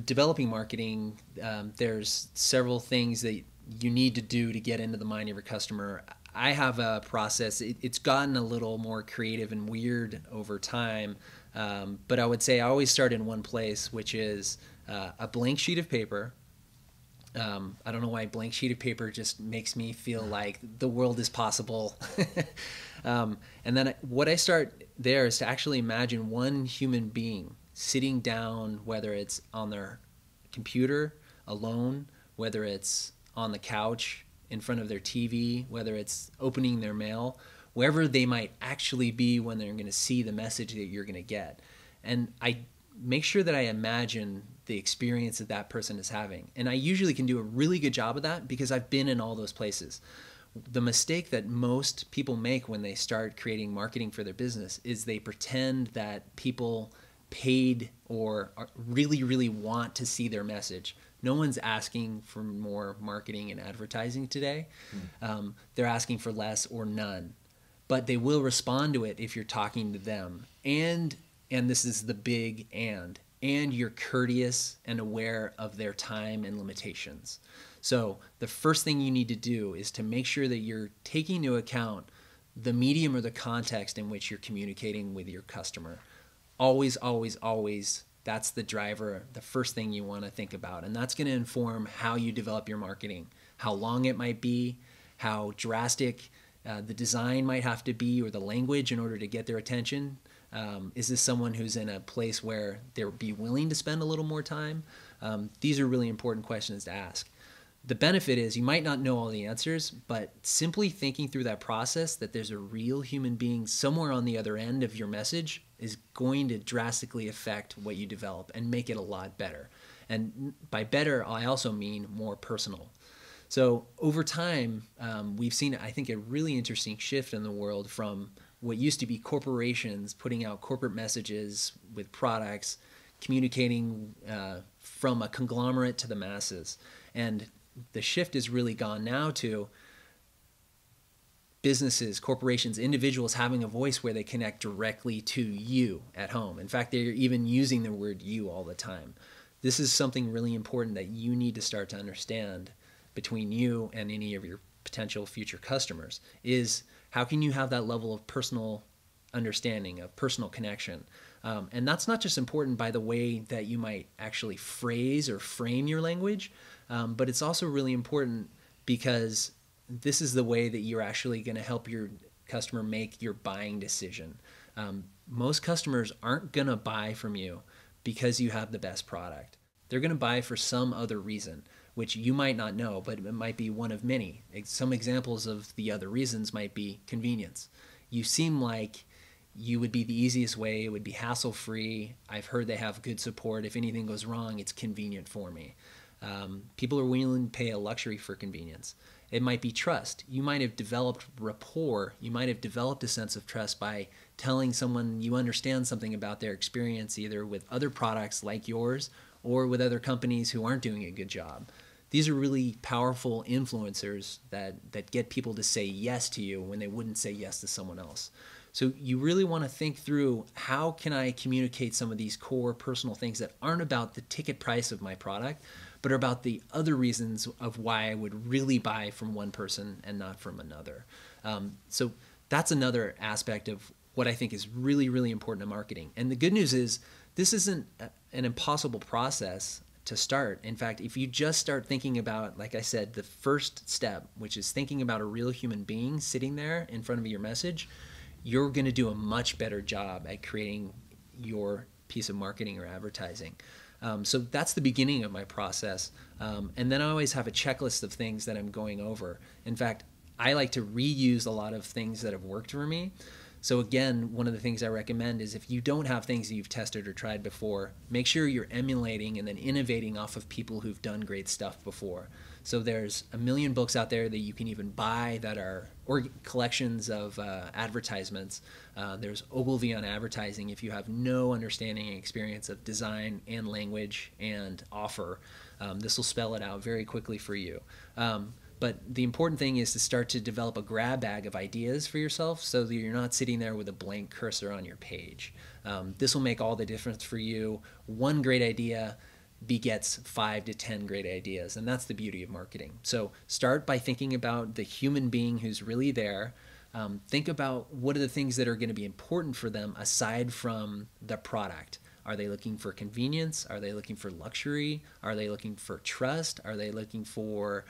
developing marketing, there's several things that you need to do to get into the mind of your customer. I have a process. It's gotten a little more creative and weird over time, but I would say I always start in one place, which is a blank sheet of paper. I don't know why blank sheet of paper just makes me feel like the world is possible. And then what I start there is to actually imagine one human being sitting down, whether it's on their computer alone, whether it's on the couch in front of their TV, whether it's opening their mail, wherever they might actually be when they're going to see the message that you're going to get. And I make sure that I imagine the experience that that person is having. And I usually can do a really good job of that because I've been in all those places. The mistake that most people make when they start creating marketing for their business is they pretend that people paid or really, really want to see their message. No one's asking for more marketing and advertising today. They're asking for less or none. But they will respond to it if you're talking to them. And this is the big and you're courteous and aware of their time and limitations. So the first thing you need to do is to make sure that you're taking into account the medium or the context in which you're communicating with your customer. Always, always, always, that's the driver, the first thing you want to think about. And that's going to inform how you develop your marketing, how long it might be, how drastic the design might have to be, or the language in order to get their attention. Is this someone who's in a place where they'll be willing to spend a little more time? These are really important questions to ask. The benefit is you might not know all the answers, but simply thinking through that process that there's a real human being somewhere on the other end of your message is going to drastically affect what you develop and make it a lot better. And by better, I also mean more personal. So over time, we've seen, I think, a really interesting shift in the world from what used to be corporations putting out corporate messages with products, communicating from a conglomerate to the masses. And the shift has really gone now to businesses, corporations, individuals having a voice where they connect directly to you at home. In fact, they're even using the word you all the time. This is something really important that you need to start to understand between you and any of your potential future customers is how can you have that level of personal understanding, of personal connection. And that's not just important by the way that you might actually phrase or frame your language, but it's also really important because this is the way that you're actually going to help your customer make your buying decision. Most customers aren't going to buy from you because you have the best product. They're going to buy for some other reason, which you might not know, but it might be one of many. Some examples of the other reasons might be convenience. You seem like you would be the easiest way. It would be hassle-free. I've heard they have good support. If anything goes wrong, it's convenient for me. People are willing to pay a luxury for convenience. It might be trust. You might have developed rapport. You might have developed a sense of trust by telling someone you understand something about their experience, either with other products like yours or with other companies who aren't doing a good job. These are really powerful influencers that get people to say yes to you when they wouldn't say yes to someone else. So you really want to think through, how can I communicate some of these core personal things that aren't about the ticket price of my product, but are about the other reasons of why I would really buy from one person and not from another. So that's another aspect of what I think is really, really important in marketing. And the good news is this isn't an impossible process to start. In fact, if you just start thinking about, like I said, the first step, which is thinking about a real human being sitting there in front of your message, you're going to do a much better job at creating your piece of marketing or advertising. So that's the beginning of my process. And then I always have a checklist of things that I'm going over. In fact, I like to reuse a lot of things that have worked for me. So again, one of the things I recommend is if you don't have things that you've tested or tried before, make sure you're emulating and then innovating off of people who've done great stuff before. So there's a million books out there that you can even buy that are, or collections of advertisements. There's Ogilvy on advertising if you have no understanding and experience of design and language and offer. This will spell it out very quickly for you. But the important thing is to start to develop a grab bag of ideas for yourself so that you're not sitting there with a blank cursor on your page. This will make all the difference for you. One great idea begets 5 to 10 great ideas. And that's the beauty of marketing. So start by thinking about the human being who's really there. Think about what are the things that are going to be important for them aside from the product. Are they looking for convenience? Are they looking for luxury? Are they looking for trust? Are they looking for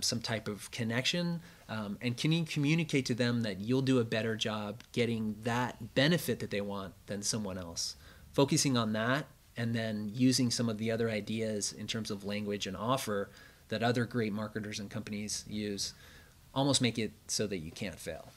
some type of connection? And can you communicate to them that you'll do a better job getting that benefit that they want than someone else? Focusing on that, and then using some of the other ideas in terms of language and offer that other great marketers and companies use, almost make it so that you can't fail.